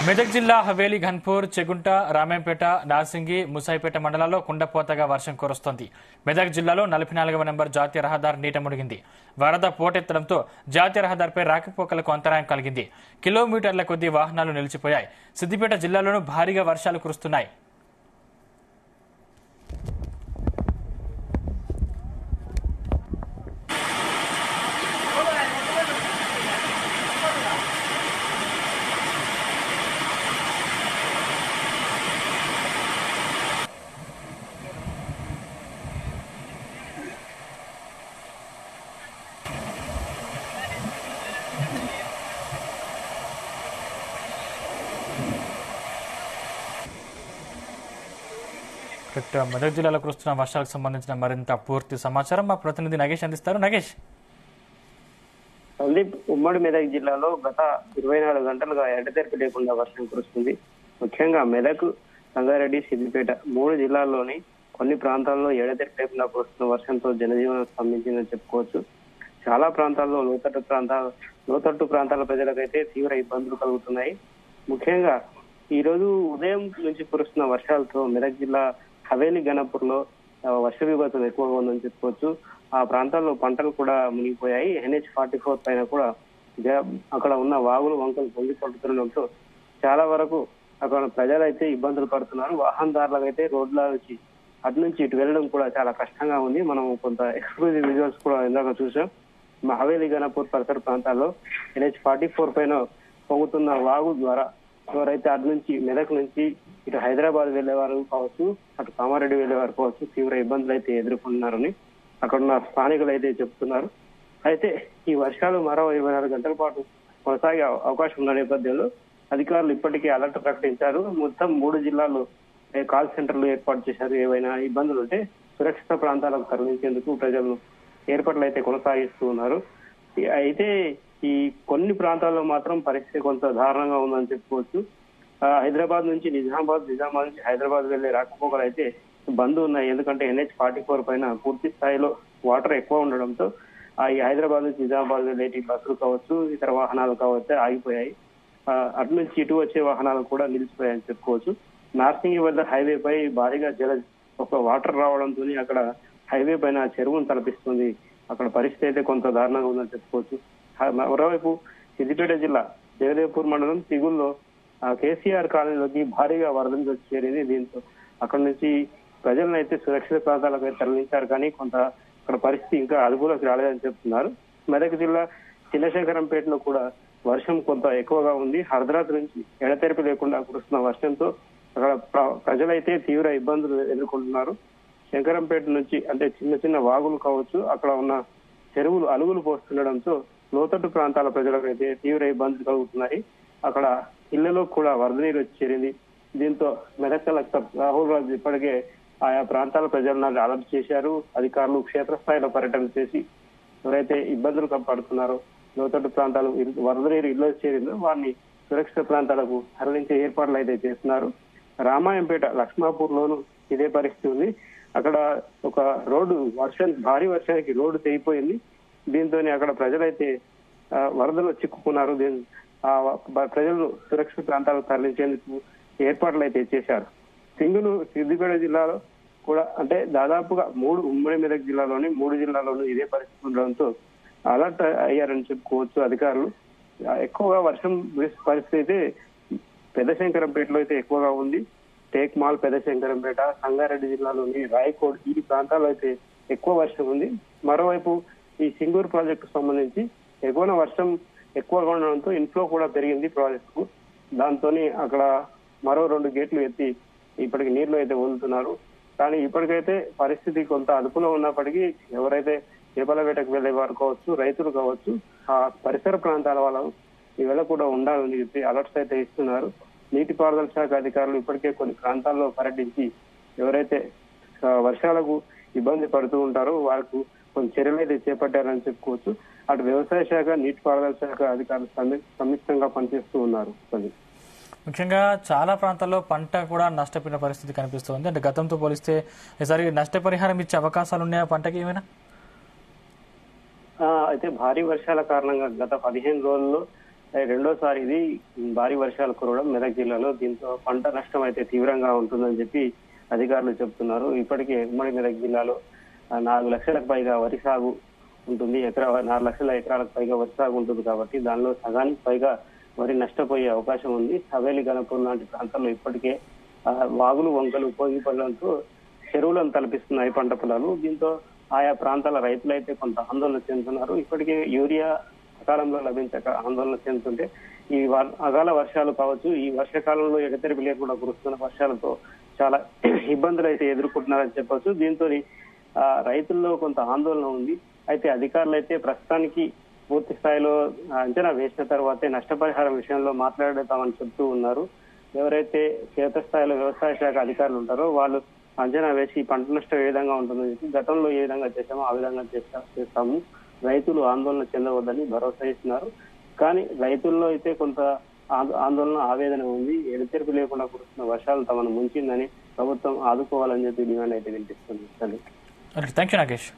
మెదక్ జిల్లా హవేలి ఘన్పూర్ చెగుంట రామేంపేట నార్సింగి ముసాయిపేట మండలాల్లో కుండపోతగా వర్షం కురుస్తోంది. మెదక్ జిల్లాలో 44వ నంబర్ జాతీయ రహదారి నీట మునిగింది. వరద పోటెత్తడంతో జాతీయ రహదారిపై రాకపోకలకు అంతరాయం కలిగింది. కిలోమీటర్ల కొద్దీ వాహనాలు నిలిచిపోయాయి. సిద్దిపేట జిల్లాలోనూ భారీగా వర్షాలు కురుస్తున్నాయి. మెదక్ జిల్లాలో కురుస్తున్న వర్షాలకు సంబంధించిన మరింత పూర్తి సమాచారం మా ప్రతినిధి నగేష్ అందిస్తారు. నగేష్, సందీప్, ఉమ్మడి మెదక్ జిల్లాలో గత 24 గంటలుగా ఎడతెరిపి లేకుండా వర్షం కురుస్తుంది. ముఖ్యంగా మెదక్, సంగారెడ్డి, సిద్దిపేట 3 జిల్లాల్లోని కొన్ని ప్రాంతాల్లో ఎడతెరిపి లేకుండా కురుస్తున్న వర్షంతో జనజీవనం స్తంభించిందని చెప్పుకోవచ్చు. చాలా ప్రాంతాల్లో లోతట్టు ప్రాంతాల ప్రజలకైతే తీవ్ర ఇబ్బందులు కలుగుతున్నాయి. ముఖ్యంగా ఈ రోజు ఉదయం నుంచి కురుస్తున్న వర్షాలతో మెదక్ జిల్లా హవేలి ఘనపూర్ లో వర్ష విభాతం ఎక్కువగా ఉందని చెప్పుకోవచ్చు. ఆ ప్రాంతాల్లో పంటలు కూడా మునిగిపోయాయి. NH-44 పైన కూడా అక్కడ ఉన్న వాగులు వంకలు పొంగి పడుతుండడంతో చాలా వరకు అక్కడ ప్రజలు అయితే ఇబ్బందులు పడుతున్నారు. వాహనదారులకు అయితే రోడ్ల నుంచి అటు నుంచి ఇటు వెళ్ళడం కూడా చాలా కష్టంగా ఉంది. మనం కొంత ఎక్స్క్లూజివ్ విజువల్స్ కూడా ఇందాక చూసాం. హవేలి ఘనపూర్ పరిసర ప్రాంతాల్లో NH-44 పైన పొంగుతున్న వాగు ద్వారా ఎవరైతే అటు నుంచి మెదక్ నుంచి ఇటు హైదరాబాద్ వెళ్లేవారు కావచ్చు, అటు కామారెడ్డి వెళ్లేవారు కావచ్చు, తీవ్ర ఇబ్బందులు అయితే ఎదుర్కొంటున్నారని అక్కడ ఉన్న స్థానికులు అయితే చెప్తున్నారు. అయితే ఈ వర్షాలు మరో 24 గంటల పాటు కొనసాగే అవకాశం ఉన్న నేపథ్యంలో అధికారులు ఇప్పటికే అలర్ట్ ప్రకటించారు. మొత్తం 3 జిల్లాల్లో కాల్ సెంటర్లు ఏర్పాటు చేశారు. ఏవైనా ఇబ్బందులు ఉంటే సురక్షిత ప్రాంతాలకు తరలించేందుకు ప్రజలు ఏర్పాట్లు అయితే కొనసాగిస్తూ ఉన్నారు. అయితే ఈ కొన్ని ప్రాంతాల్లో మాత్రం పరిస్థితి కొంత దారుణంగా ఉందని చెప్పుకోవచ్చు. హైదరాబాద్ నుంచి నిజామాబాద్ నుంచి హైదరాబాద్ వెళ్లే రాకపోకలు అయితే బంద్ ఉన్నాయి. ఎందుకంటే NH-44 పైన పూర్తి స్థాయిలో వాటర్ ఎక్కువ ఉండడంతో ఈ హైదరాబాద్ నుంచి నిజామాబాద్ వెళ్ళేటి బస్సులు కావచ్చు, ఇతర వాహనాలు కావచ్చు ఆగిపోయాయి. అటు నుంచి ఇటు వచ్చే వాహనాలు కూడా నిలిచిపోయాయని చెప్పుకోవచ్చు. నార్సింగి వద్ద హైవే పై భారీగా వాటర్ రావడంతో అక్కడ హైవే పైన చెరువును తలపిస్తుంది. అక్కడ పరిస్థితి అయితే కొంత దారుణంగా ఉందని చెప్పుకోవచ్చు. మరోవైపు సిద్దిపేట జిల్లా జగదేవ్పూర్ మండలం తిగుల్లో కేసీఆర్ కాలనీలోకి భారీగా వరద వచ్చి చేరింది. దీంతో అక్కడ నుంచి ప్రజలను అయితే సురక్షిత ప్రాంతాలకు తరలించారు. కానీ కొంత అక్కడ పరిస్థితి ఇంకా అదుపులోకి రాలేదని చెప్తున్నారు. మెదక్ జిల్లా చిన్నశంకరంపేటలో కూడా వర్షం కొంత ఎక్కువగా ఉంది. అర్ధరాత్రి నుంచి ఎడతెరిపి లేకుండా కురుస్తున్న వర్షంతో అక్కడ ప్రజలైతే తీవ్ర ఇబ్బందులు ఎదుర్కొంటున్నారు. శంకరంపేట నుంచి అంటే చిన్న చిన్న వాగులు కావచ్చు, అక్కడ ఉన్న చెరువులు అలుగులు పోస్తుండడంతో లోతట్టు ప్రాంతాల ప్రజలకైతే తీవ్ర ఇబ్బందులు కలుగుతున్నాయి. అక్కడ ఇళ్లలో కూడా వరద నీరు వచ్చి చేరింది. దీంతో మెదక్ కలెక్టర్ రాహుల్ రాజు ఇప్పటికే ఆయా ప్రాంతాల ప్రజలను అలర్ట్ చేశారు. అధికారులు క్షేత్రస్థాయిలో పర్యటన చేసి ఎవరైతే ఇబ్బందులు పడుతున్నారో లోతట్టు ప్రాంతాలు వరద నీరు ఇళ్లలో చేరిందో వారిని సురక్షిత ప్రాంతాలకు తరలించే ఏర్పాట్లు అయితే చేస్తున్నారు. రామాయంపేట లక్ష్మాపూర్ లోను ఇదే పరిస్థితి ఉంది. అక్కడ ఒక రోడ్డు భారీ వర్షానికి రోడ్డు తెగిపోయింది. దీంతో అక్కడ ప్రజలైతే వరదలో చిక్కుకున్నారు. ప్రజలను సురక్షిత ప్రాంతాలకు తరలించేందుకు ఏర్పాట్లు అయితే చేశారు. సిద్దిపేట జిల్లాలో కూడా అంటే దాదాపుగా ఉమ్మడి మెదక్ జిల్లాలోని 3 జిల్లాల్లోనూ ఇదే పరిస్థితి ఉండడంతో అలర్ట్ అయ్యారని చెప్పుకోవచ్చు అధికారులు. ఎక్కువగా వర్షం పరిస్థితి అయితే పెద్దశంకరంపేటలో అయితే ఎక్కువగా ఉంది. టేక్మాల్, పెద్దశంకరంపేట, సంగారెడ్డి జిల్లాలోని రాయకోడ్ ఈ ప్రాంతాల్లో అయితే ఎక్కువ వర్షం ఉంది. మరోవైపు ఈ సింగూరు ప్రాజెక్టు సంబంధించి ఎక్కువ వర్షం ఎక్కువగా ఉండడంతో ఇన్ఫ్లో కూడా పెరిగింది ప్రాజెక్టుకు. దాంతో అక్కడ మరో 2 గేట్లు ఎత్తి ఇప్పటికి నీళ్లు అయితే వదులుతున్నారు. కానీ ఇప్పటికైతే పరిస్థితి కొంత అదుపులో ఉన్నప్పటికీ ఎవరైతే చేపల వేటకు వెళ్లే వారు కావచ్చు, రైతులు కావచ్చు, ఆ పరిసర ప్రాంతాల వాళ్ళు ఇవాళ కూడా ఉండాలని చెప్పి అలర్ట్స్ అయితే ఇస్తున్నారు. నీటిపారుదల శాఖ అధికారులు ఇప్పటికే కొన్ని ప్రాంతాల్లో పర్యటించి ఎవరైతే వర్షాలకు ఇబ్బంది పడుతూ ఉంటారో వారికి కొన్ని చర్యలు అయితే చేపట్టారని చెప్పుకోవచ్చు. అటు వ్యవసాయ శాఖ, నీటిపారుదల శాఖ అధికారులు సంయుక్తంగా పనిచేస్తూ ఉన్నారు. ముఖ్యంగా చాలా ప్రాంతాల్లో పంట కూడా నష్టపోయిన పరిస్థితి కనిపిస్తుంది. అంటే గతంతో పోలిస్తే ఈసారి నష్టపరిహారం ఇచ్చే అవకాశాలు ఉన్నాయా పంటకి ఏమైనా? అయితే భారీ వర్షాల కారణంగా గత 15 రోజుల్లో రెండోసారి ఇది భారీ వర్షాలు కురవడం మెదక్ జిల్లాలో. దీంతో పంట నష్టం అయితే తీవ్రంగా ఉంటుందని చెప్పి అధికారులు చెప్తున్నారు. ఇప్పటికే ఉమ్మడి మెదక్ జిల్లాలో 4 లక్షలకు పైగా వరి సాగు ఉంటుంది. 4 లక్షల ఎకరాలకు పైగా వరి సాగు ఉంటుంది కాబట్టి దానిలో సగానికి పైగా వరి నష్టపోయే అవకాశం ఉంది. హవేలి గణపూర్ లాంటి ప్రాంతాల్లో ఇప్పటికే వాగులు వంకలు పోగిపడడంతో చెరువులను తలపిస్తున్నాయి పంట పొలాలు. దీంతో ఆయా ప్రాంతాల రైతులైతే కొంత ఆందోళన చెందుతున్నారు. ఇప్పటికే యూరియా సకాలంలో లభించక ఆందోళన చెందుతుంటే ఈ అకాల వర్షాలు కావచ్చు, ఈ వర్షాకాలంలో ఎడతెరిపి లేకుండా కురుస్తున్న వర్షాలతో చాలా ఇబ్బందులు అయితే ఎదుర్కొంటున్నారని చెప్పొచ్చు. దీంతో రైతుల్లో కొంత ఆందోళన ఉంది. అయితే అధికారులు అయితే ప్రస్తుతానికి పూర్తి స్థాయిలో అంచనా వేసిన తర్వాతే నష్టపరిహారం విషయంలో మాట్లాడతామని చెప్తూ ఉన్నారు. ఎవరైతే క్షేత్రస్థాయిలో వ్యవసాయ శాఖ అధికారులు ఉంటారో వాళ్ళు అంచనా వేసి పంట నష్టం ఏ విధంగా ఉంటుందని చెప్పి గతంలో ఏ విధంగా చేశామో ఆ విధంగా చేస్తాము, రైతులు ఆందోళన చెందవద్దని భరోసా ఇస్తున్నారు. కానీ రైతుల్లో అయితే కొంత ఆందోళన ఆవేదన ఉంది. ఎడతెరిపి లేకుండా కురుస్తున్న వర్షాలు తమను ముంచిందని ప్రభుత్వం ఆదుకోవాలని చెప్పి డిమాండ్ అయితే వినిపిస్తుంది. Thank you Nagesh.